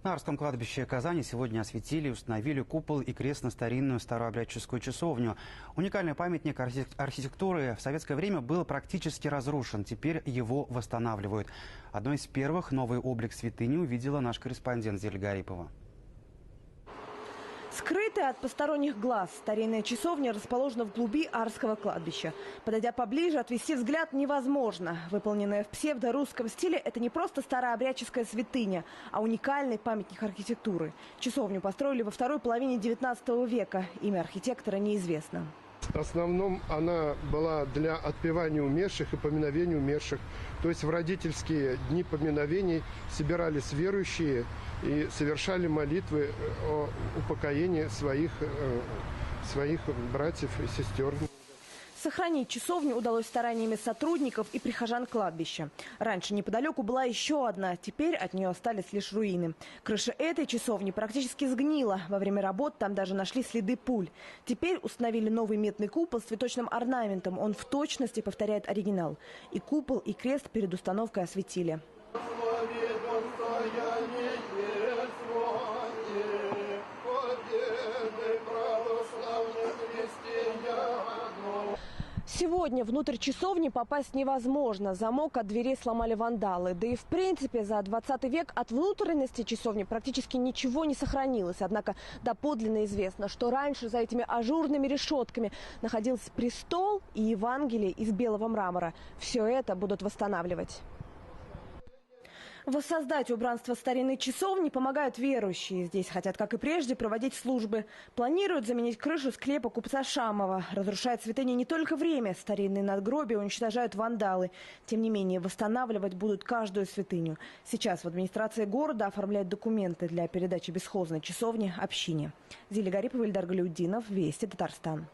На Арском кладбище Казани сегодня осветили и установили купол и крест на старинную старообрядческую часовню. Уникальный памятник архитектуры в советское время был практически разрушен. Теперь его восстанавливают. Одной из первых новый облик святыни увидела наш корреспондент Зиля Гарипова. Скрытая от посторонних глаз старинная часовня расположена в глуби Арского кладбища. Подойдя поближе, отвести взгляд невозможно. Выполненная в псевдорусском стиле, это не просто старообрядческая святыня, а уникальный памятник архитектуры. Часовню построили во второй половине 19 века. Имя архитектора неизвестно. В основном она была для отпевания умерших и поминовения умерших. То есть в родительские дни поминовений собирались верующие и совершали молитвы о упокоении своих братьев и сестер. Сохранить часовню удалось стараниями сотрудников и прихожан кладбища. Раньше неподалеку была еще одна, теперь от нее остались лишь руины. Крыша этой часовни практически сгнила. Во время работ там даже нашли следы пуль. Теперь установили новый медный купол с цветочным орнаментом. Он в точности повторяет оригинал. И купол, и крест перед установкой осветили. Сегодня внутрь часовни попасть невозможно. Замок от дверей сломали вандалы. Да и в принципе за 20 век от внутренности часовни практически ничего не сохранилось. Однако доподлинно известно, что раньше за этими ажурными решетками находился престол и Евангелие из белого мрамора. Все это будут восстанавливать. Воссоздать убранство старинной часовни помогают верующие. Здесь хотят, как и прежде, проводить службы. Планируют заменить крышу склепа купца Шамова. Разрушает святыни не только время. Старинные надгробия уничтожают вандалы. Тем не менее, восстанавливать будут каждую святыню. Сейчас в администрации города оформляют документы для передачи бесхозной часовни общине. Зиля Гарипова, Ильдар Галиуддинов, Вести, Татарстан.